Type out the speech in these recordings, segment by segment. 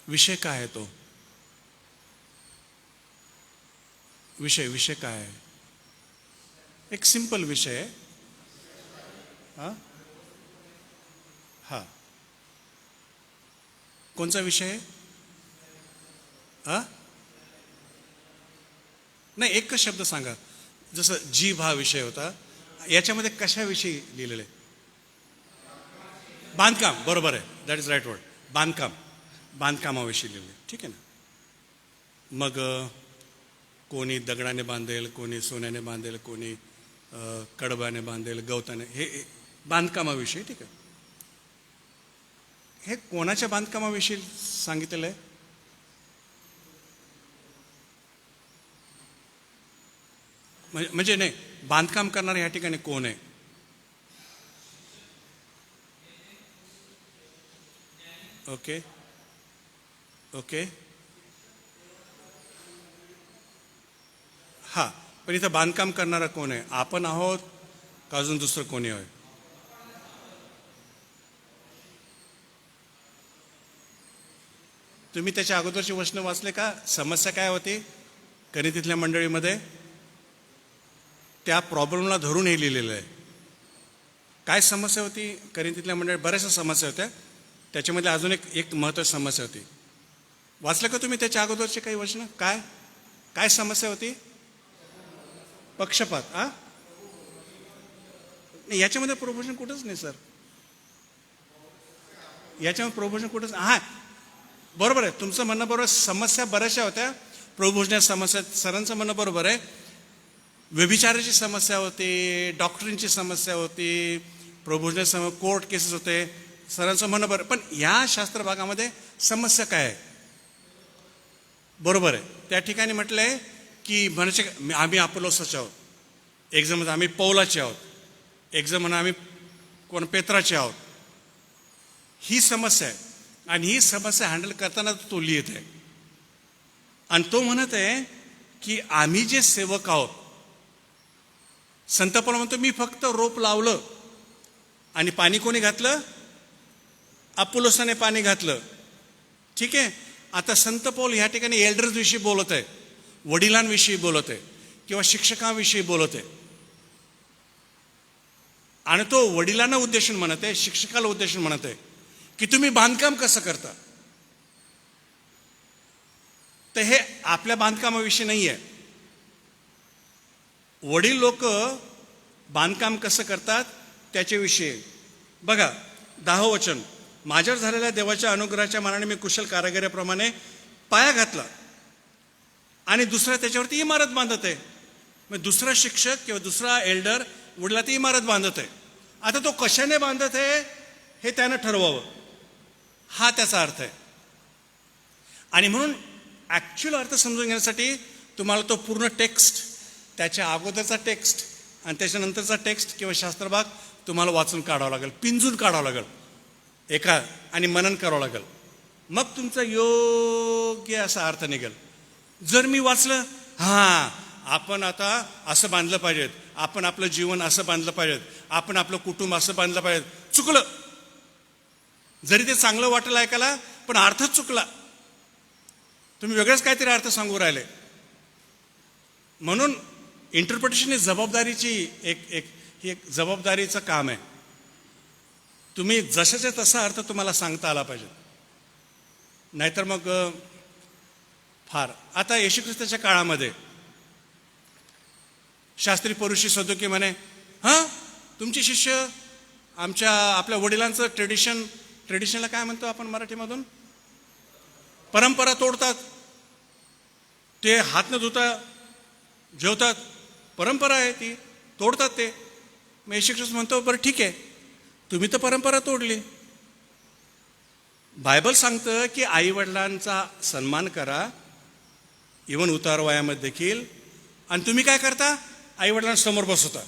विषय काय आहे तो? विषय काय आहे? एक सिंपल विषय आहे. हां हां, कोणचा विषय आहे? हां, नाही, एकच शब्द सांगा. जसं जीभ हा विषय होता, याच्यामध्ये कशाविषयी लिहिलेलं आहे? बांधकाम, बरोबर आहे, दॅट इज राईट वर्ड. बांधकामाविषयी लिहिलं आहे, ठीक आहे ना. मग कोणी दगडाने बांधेल, कोणी सोन्याने बांधेल, कोणी कडब्याने बांधेल, गवताने, हे बांधकामाविषयी, ठीक आहे. हे कोणाच्या बांधकामाविषयी सांगितलेलं आहे? म्हणजे नाही, बांधकाम करणारे या ठिकाणी कोण आहे? ओके ओके, हां, पण इथं बांधकाम करणारा कोण आहे? आपण आहोत का अजून दुसरं कोणी आहे? तुम्ही त्याच्या अगोदरचे वचन वाचले का? समस्या काय होती कनितीतल्या मंडळीमध्ये? त्या प्रॉब्लेमला धरून हे लिहिलेलं आहे. काय समस्या होती कनितीतल्या मंडळी? बऱ्याचशा समस्या होत्या, त्याच्यामध्ये अजून एक महत्त्वाची समस्या होती. वाचलं का तुम्ही त्याच्या अगोदरचे काही वचन? काय काय समस्या होती? पक्षपात. नाही, याच्यामध्ये प्रोपोजन कुठंच नाही सर, याच्यामध्ये प्रोपोजन कुठंच. हां, बरोबर आहे, तुमचं म्हणणं बरोबर. समस्या बऱ्याचशा होत्या, प्रभूजन्य समस्या, सरांचं म्हणणं बरोबर आहे. व्यभिचाराची समस्या होती, डॉक्टरींची समस्या होती, प्रभूजन्य कोर्ट केसेस होते, सरांचं म्हणणं बरं. पण या शास्त्र भागामध्ये समस्या काय आहे? बरोबर आहे, त्या ठिकाणी म्हटलंय की म्हणायचे आम्ही अपोलोसाचे आहोत, एक जण म्हणा आम्ही पौलाचे आहोत, एक जण म्हणा आम्ही कोण पेत्राचे आहोत. ही समस्या आहे, आणि ही समस्या हँडल करताना तो लिहित आहे. आणि तो म्हणत आहे की आम्ही जे सेवक आहोत, संत पौल म्हणतो मी फक्त रोप लावलं आणि पाणी कोणी घातलं? अपोलोसाने पाणी घातलं, ठीक आहे. आता संत पौल ह्या ठिकाणी एल्डर्स विषयी बोलत आहे, वडिलांविषयी बोलत आहे, किंवा शिक्षकांविषयी बोलत आहे. आणि तो वडिलांना उद्देशून म्हणत आहे, शिक्षकाला उद्देशून म्हणत आहे की तुम्ही बांधकाम कसं करता. तर हे आपल्या बांधकामाविषयी नाही आहे. वडील लोक बांधकाम कसं करतात त्याच्याविषयी. बघा 10 वचन, माझ्यावर झालेल्या देवाच्या अनुग्रहाच्या मानाने मी कुशल कारागिराप्रमाणे पाया घातला आणि दुसरा त्याच्यावरती इमारत बांधत आहे. मग दुसरा शिक्षक किंवा दुसरा एल्डर वडिला ती इमारत बांधत आहे. आता तो कशाने बांधत आहे हे त्यानं ठरवावं, हा त्याचा अर्थ आहे. आणि म्हणून ॲक्च्युअल अर्थ समजून घेण्यासाठी तुम्हाला तो पूर्ण टेक्स्ट, त्याच्या अगोदरचा टेक्स्ट आणि त्याच्यानंतरचा टेक्स्ट किंवा शास्त्रभाग तुम्हाला वाचून काढावं लागेल, पिंजून काढावं लागेल एका, आणि मनन करावं लागेल. मग तुमचा योग्य असा अर्थ निघेल. जर मी वाचलं हां आपण आता असं बांधलं पाहिजेत, आपण आपलं जीवन असं बांधलं पाहिजेत, आपण आपलं कुटुंब असं बांधलं पाहिजेत, चुकलं. जरी ते चांगलं वाटेल ऐकायला, पण अर्थच चुकला. तुम्ही वेगळंच काहीतरी अर्थ सांगू राहिले. म्हणून इंटरप्रिटेशन ही जबाबदारीची एक जबाबदारीचं काम आहे. तुम्ही जशाच्या तसा अर्थ तुम्हाला सांगता आला पाहिजे, नाहीतर मग फार. आता येशू ख्रिस्ताच्या काळामध्ये शास्त्री परुषी सदुकी म्हणे, हां तुमचे शिष्य आपल्या वडिलांचं ट्रेडिशनला काय म्हणतो आपण मराठीमधून? परंपरा तोडतात. ते हात न धुता जेवतात, परंपरा आहे ती, तोडतात ते. मग येशू ख्रिस्त म्हणतो बरं ठीक आहे, तुम्ही तर परंपरा तोडली. बायबल सांगतं की आईवडिलांचा सन्मान करा, इवन उतार वयामध्ये देखील. आणि तुम्ही काय करता? आईवडिलांसमोर बसवता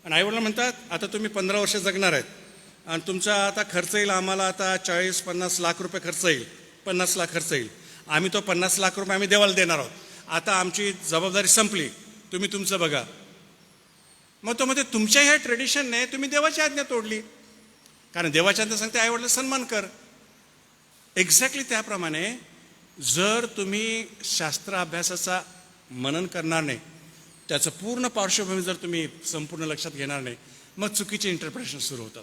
आणि आईवडिलांना म्हणतात आता तुम्ही 15 वर्ष जगणार आहेत आणि तुमचा आता खर्च येईल, आम्हाला आता 40-50 लाख रुपये खर्च येईल, 50 लाख खर्च येईल, आम्ही तो 50 लाख रुपये आम्ही देवाला देणार आहोत, आता आमची जबाबदारी संपली, तुम्ही तुमचं बघा. मग तो म्हणते तुमच्या ह्या ट्रेडिशनने तुम्ही देवाची आज्ञा तोडली. कारण देवाची आज्ञा सांगते आईवडिलांना सन्मान कर. एक्झॅक्टली त्याप्रमाणे जर तुम्ही शास्त्र अभ्यासाचा मनन करणार नाही, त्याचं पूर्ण पार्श्वभूमी जर तुम्ही संपूर्ण लक्षात घेणार नाही, मग चुकीचे इंटरप्रिटेशन सुरू होतात.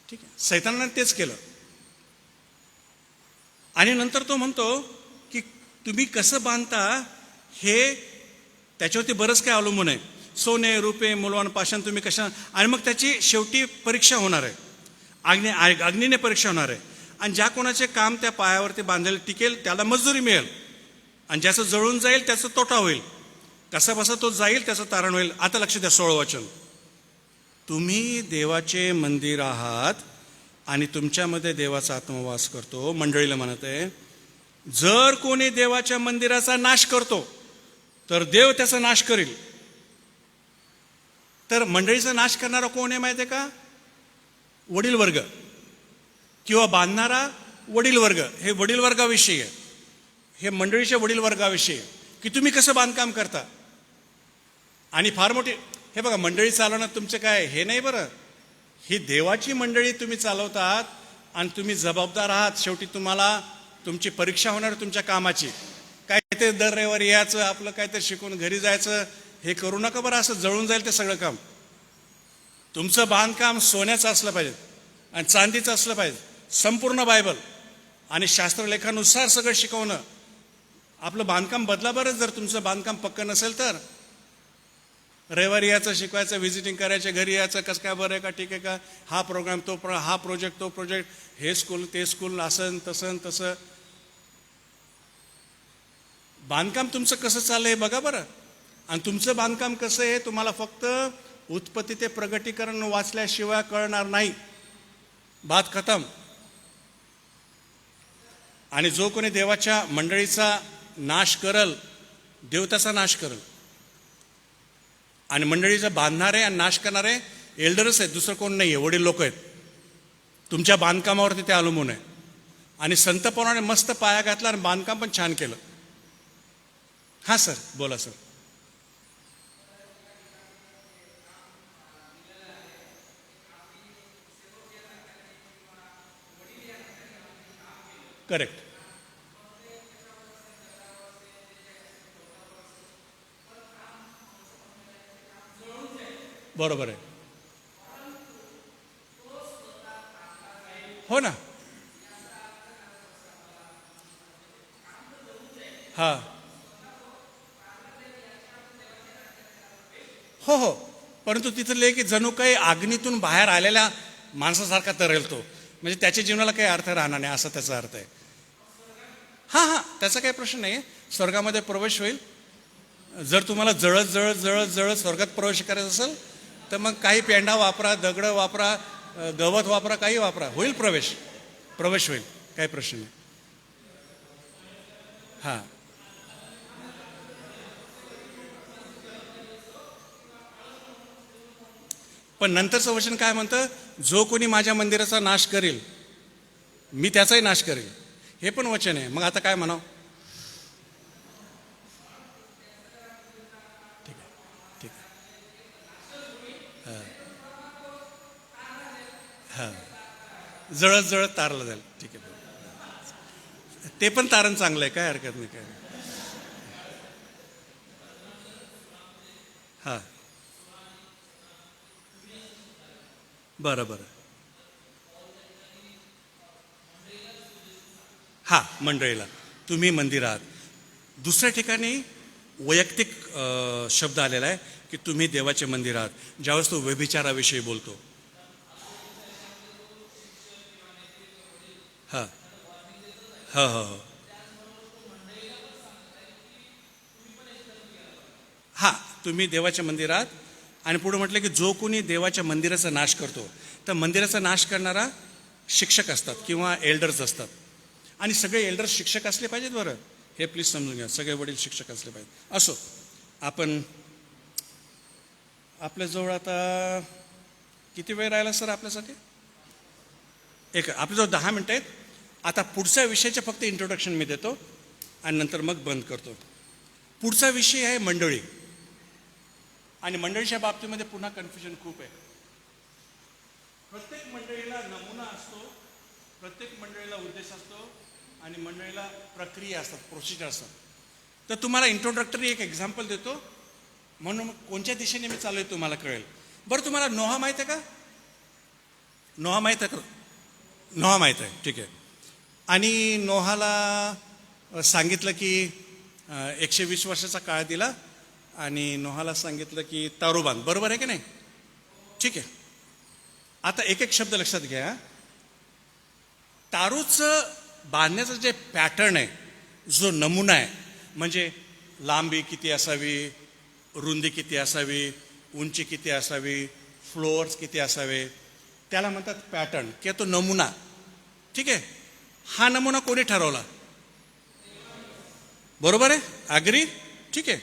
ठीक आहे, सैतानाने तेच केलं. आणि नंतर तो म्हणतो की तुम्ही कसं बांधता हे त्याच्यावरती बरंच काय अवलंबून आहे. सोने, रुपे, मूलवान, पाषाण तुम्ही कशा, आणि मग त्याची शेवटी परीक्षा होणार आहे. अग्नीने परीक्षा होणार आहे. आणि ज्या कोणाचे काम त्या पायावरती बांधलेलं टिकेल त्याला मजुरी मिळेल, आणि ज्याचं जळून जाईल त्याचा तोटा होईल. कसा बसा तो जाईल त्याचं तारण होईल. आता लक्ष द्या, 16 वचन. तुम्ही देवाचे मंदिर आहात आणि तुमच्यामध्ये देवाचा आत्मवास करतो. मंडळीला म्हणत आहे, जर कोणी देवाच्या मंदिराचा नाश करतो तर देव त्याचा नाश करील. तर मंडळीचा नाश करणारा कोण आहे माहिती आहे का? वडील वर्ग किंवा बांधणारा वडील वर्ग. हे वडील वर्गाविषयी आहे, हे मंडळीच्या वडील वर्गाविषयी आहे की तुम्ही कसं बांधकाम करता. आणि फार मोठी, हे बघा, मंडळी चालवणं तुमचं काय हे नाही बरं, ही देवाची मंडळी तुम्ही चालवतात आणि तुम्ही जबाबदार आहात. शेवटी तुम्हाला तुमची परीक्षा होणार तुमच्या कामाची. काय ते दर रविवारी यायचं, आपलं काय ते शिकून घरी जायचं, हे करू नका बरं. असं जळून जाईल ते सगळं काम. तुमचं बांधकाम सोन्याचं असलं पाहिजे आणि चांदीचं असलं पाहिजे. संपूर्ण बायबल आणि शास्त्रलेखानुसार सगळं शिकवणं. आपलं बांधकाम बदला बरं. जर तुमचं बांधकाम पक्कं नसेल तर रविवारी याचं शिकवायचं, व्हिजिटिंग करायचं, घरी यायचं, कसं काय बरं आहे का, ठीक आहे का, हा प्रोग्राम तो हा प्रोजेक्ट तो प्रोजेक्ट, हे स्कूल ते स्कूल, असं तसं. बांधकाम तुमचं कसं चाललंय बघा बरं. आणि तुमचं बांधकाम कसं आहे तुम्हाला फक्त उत्पत्ती ते प्रगटीकरण वाचल्याशिवाय कळणार नाही. बात खतम. आणि जो कोणी देवाच्या मंडळीचा नाश करल, देव त्याचा नाश करल. आणि मंडळीचं बांधणारे आणि नाश करणारे एल्डरच आहेत, दुसरं कोण नाही आहे, वडील लोक आहेत. तुमच्या बांधकामावरती ते अवलंबून आहे. आणि संत पौराने मस्त पाया घातला आणि बांधकाम पण छान केलं. हां सर, बोला सर. करेक्ट. बरोबर आहे. हो ना. हां. हो. परंतु तिथं लिहिले की जणू काही अग्नीतून बाहेर आलेल्या माणसासारखा तरेल तो. म्हणजे त्याच्या जीवनाला काही अर्थ राहणार नाही, असा त्याचा अर्थ आहे. हां, त्याचा काही प्रश्न नाही. स्वर्गामध्ये प्रवेश होईल. जर तुम्हाला जळत जळत जळत जळत स्वर्गात प्रवेश करायचा असेल तर मग काही पेंडा वापरा, दगड वापरा, गवत वापरा, काही वापरा, होईल प्रवेश होईल, काही प्रश्न नाही. हां. पण नंतरचं वचन काय म्हणतं? जो कोणी माझ्या मंदिराचा नाश करेल मी त्याचाही नाश करेल. हे पण वचन आहे. मग आता काय म्हणावं? ठीक आहे. हां. जळत जळत तारलं जाईल. ठीक आहे. ते पण तारण चांगलं आहे, काय हरकत नाही. काय हां. बरं. हां, मंडळीला तुम्ही मंदिर आहात. दुसऱ्या ठिकाणी वैयक्तिक शब्द आलेला आहे की तुम्ही देवाचे मंदिर आहात. ज्यावेळेस तो व्यभिचाराविषयी बोलतो. हां. हो. हां, तुम्ही देवाच्या मंदिरात. आणि पुढे म्हटलं की जो कोणी देवाच्या मंदिराचा नाश करतो, तर मंदिराचा नाश करणारा शिक्षक असतात किंवा एल्डर्स असतात. आणि सगळे एल्डर्स शिक्षक असले पाहिजेत बरं. हे प्लीज समजून घ्या, सगळे वडील शिक्षक असले पाहिजेत. असो, आपण आपल्याजवळ आता किती वेळ राहिला सर आपल्यासाठी? आपल्याजवळ 10 मिनटं आहेत. आता पुढच्या विषयाचे फक्त इंट्रोडक्शन मी देतो आणि नंतर मग बंद करतो. पुढचा विषय आहे मंडळी. आणि मंडळीच्या बाबतीमध्ये पुन्हा कन्फ्युजन खूप आहे. प्रत्येक मंडळीला नमुना असतो प्रत्येक मंडळीला उद्देश असतो आणि मंडळीला प्रक्रिया असतात, प्रोसिजर असतात. तर तुम्हाला इंट्रोडक्टरी एक एक्झाम्पल देतो, म्हणून कोणत्या दिशेने मी चालू आहे तुम्हाला कळेल. बरं, तुम्हाला नोहा माहीत आहे का? नोहा माहीत आहे का? नोहा माहीत आहे, ठीक आहे. आणि नोहाला सांगितलं की 120 वर्षाचा काळ दिला आणि नोहाला सांगितलं की तारू बांध, बरोबर आहे की नाही? ठीक आहे. आता एक एक शब्द लक्षात घ्या. तारूचं बांधण्याचं जे पॅटर्न आहे, जो नमुना आहे, म्हणजे लांबी किती असावी, रुंदी किती असावी, उंची किती असावी, फ्लोअर्स किती असावे, त्याला म्हणतात पॅटर्न किंवा तो नमुना. ठीक आहे. हा नमुना कोणी ठरवला? बरोबर आहे, अग्री? ठीक आहे.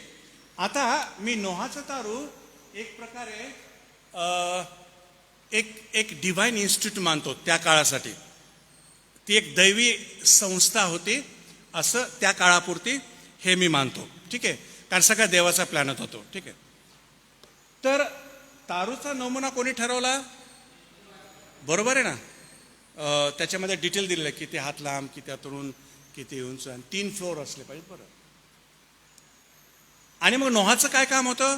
आता मी नोहाचं तारू एक प्रकारे एक डिव्हाइन इन्स्टिट्यूट मानतो त्या काळासाठी. ती एक दैवी संस्था होती असं त्या काळापुरती हे मी मानतो. ठीक आहे, कारण सगळ्या देवाचा प्लॅनच होतो. ठीक आहे. तर तारूचा नमुना कोणी ठरवला? बरोबर आहे ना? त्याच्यामध्ये डिटेल दिलेलं आहे, किती हात लांब, किती तरुण, किती उंच, आणि 3 फ्लोअर असले पाहिजे. बरं. आणि मग नोहाचं काय काम होतं?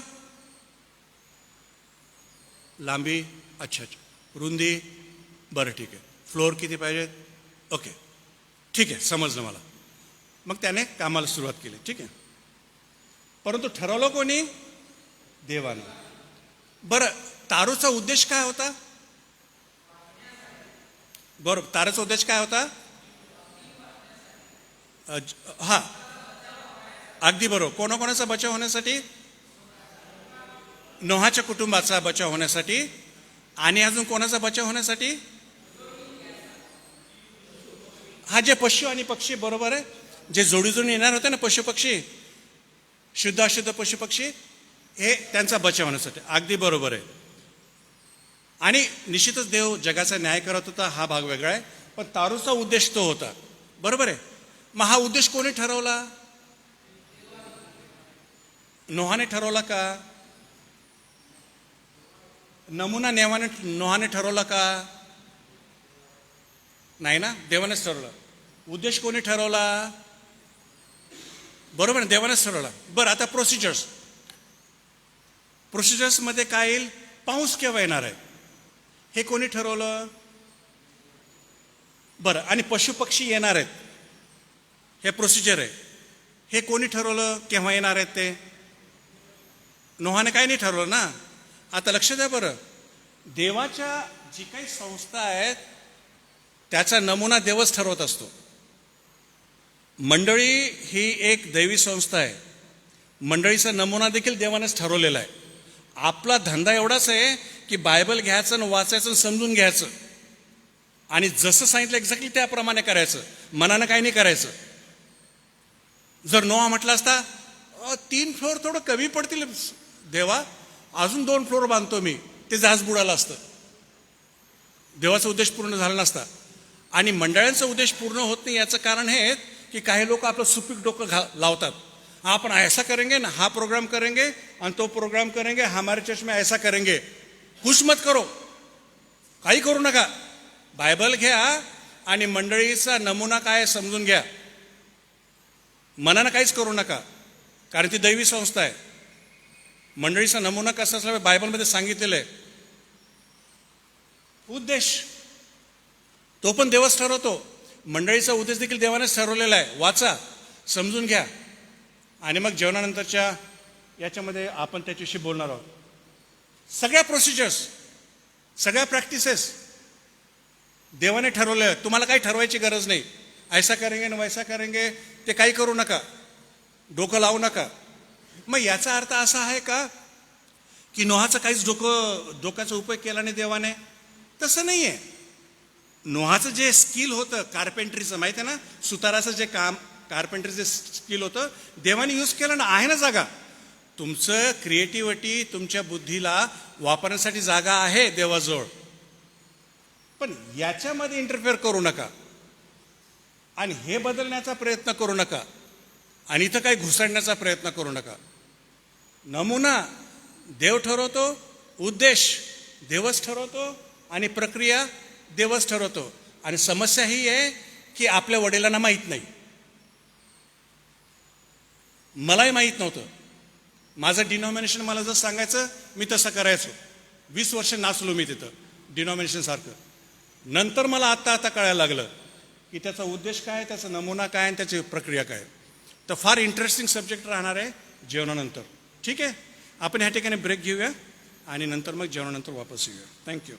लांबी, अच्छा, रुंदी, बरं, ठीक आहे. फ्लोअर किती पाहिजेत? ओके, ठीक आहे, समजलं मला. मग त्याने कामाला सुरुवात केली. ठीक आहे. परंतु ठरवलं कोणी? देवानं. बरं, तारूचा उद्देश काय होता? बरोबर, तारूचा उद्देश काय होता? हा, अगदी बरोबर. कोणाकोणाचा बचाव होण्यासाठी? नोहाच्या कुटुंबाचा बचाव होण्यासाठी. आणि अजून कोणाचा बचाव होण्यासाठी? हा, जे पशु आणि पक्षी, बरोबर आहे, जे जोडीजोडी येणार होते ना, पशु पक्षी, शुद्ध अशुद्ध पशु पक्षी, हे त्यांचा बचाव होण्यासाठी. अगदी बरोबर आहे. आणि निश्चितच देव जगाचा न्याय करत होता, हा भाग वेगळा आहे, पण तारूचा उद्देश तो होता. बरोबर आहे. मग हा उद्देश कोणी ठरवला? नोहाने ठरवला का? नमुना नोहाने ठरवला का? नाही ना, देवानेच ठरवलं. उद्देश कोणी ठरवला? बरोबर आहे, देवानेच ठरवला. बरं, आता प्रोसिजर्समध्ये काय येईल? पाऊस केव्हा येणार आहे हे कोणी ठरवलं? बरं, आणि पशुपक्षी येणार आहेत, हे प्रोसिजर आहे, हे कोणी ठरवलं केव्हा येणार आहेत ते? नोहाने काही नाही ठरवलं ना. आता लक्ष द्या बरं, देवाच्या जी काही संस्था आहेत त्याचा नमुना देवच ठरवत असतो. मंडळी ही एक दैवी संस्था आहे. मंडळीचा नमुना देखील देवानेच ठरवलेला आहे. आपला धंदा एवढाच आहे की बायबल घ्यायचं आणि वाचायचं आणि समजून घ्यायचं आणि जसं सांगितलं एक्झॅक्टली त्याप्रमाणे करायचं, मनानं काही नाही करायचं. जर नोहा म्हटलं असता 3 फ्लोअर थोडं कमी पडतील देवा, अजून 2 फ्लोअर बांधतो मी, ते जहाज बुडालं असतं. देवाचा उद्देश पूर्ण झाला नसता. आणि मंडळांचा उद्देश पूर्ण होत नाही याचं कारण हे की काही लोक आपलं सुपीक डोकं लावतात. आपण ऐसा करेंगे ना, हा प्रोग्राम करेंगे आणि तो प्रोग्राम करेंगे, हमारे चर्च में ऐसा करेंगे. खुश मत करो, काही करू नका. बायबल घ्या आणि मंडळीचा नमुना काय समजून घ्या. मनानं काहीच करू नका, कारण ती दैवी संस्था आहे. मंडळीचा नमुना कसा असला बायबलमध्ये सांगितलेलं आहे. उद्देश तो पण देवच ठरवतो. मंडळीचा उद्देश देखील देवानेच ठरवलेला आहे. वाचा, समजून घ्या. आणि मग जेवणानंतरच्या याच्यामध्ये आपण त्याच्याविषयी बोलणार आहोत. सगळ्या प्रोसिजर्स, सगळ्या प्रॅक्टिसेस देवाने ठरवले आहेत. तुम्हाला काही ठरवायची गरज नाही. ऐसा करेंगे ना वैसा करेंगे, ते काही करू नका, डोकं लावू नका. मग याचा अर्थ असा आहे का की नोहाचं काहीच डोक्याचा उपयोग केला नाही देवाने? तसं नाही आहे. नोहाचं जे स्किल होतं कार्पेंट्रीचं, माहिती आहे ना, सुताराचं जे काम, कार्पेंट्रीचं स्किल होतं, देवाने यूज केलं ना. आहे ना जागा. तुमचं क्रिएटिव्हिटी, तुमच्या बुद्धीला वापरण्यासाठी जागा आहे देवाजवळ. पण याच्यामध्ये इंटरफेअर करू नका आणि हे बदलण्याचा प्रयत्न करू नका आणि इथं काही घुसडण्याचा प्रयत्न करू नका. नमुना देव ठरवतो, उद्देश देवच ठरवतो आणि प्रक्रिया देवच ठरवतो. आणि समस्या ही आहे की आपल्या वडिलांना माहीत नाही. मलाही माहीत नव्हतं. माझं डिनॉमिनेशन मला जर सांगायचं मी तसं करायचो. 20 वर्ष नाचलो मी तिथं डिनॉमिनेशनसारखं. नंतर मला आता कळायला लागलं की त्याचा उद्देश काय, त्याचा नमुना काय आणि त्याची प्रक्रिया काय. तर फार इंटरेस्टिंग सब्जेक्ट राहणार आहे जेवणानंतर. ठीक आहे, आपण ह्या ठिकाणी ब्रेक घेऊया आणि नंतर मग जेवणानंतर वापस येऊया. थँक्यू.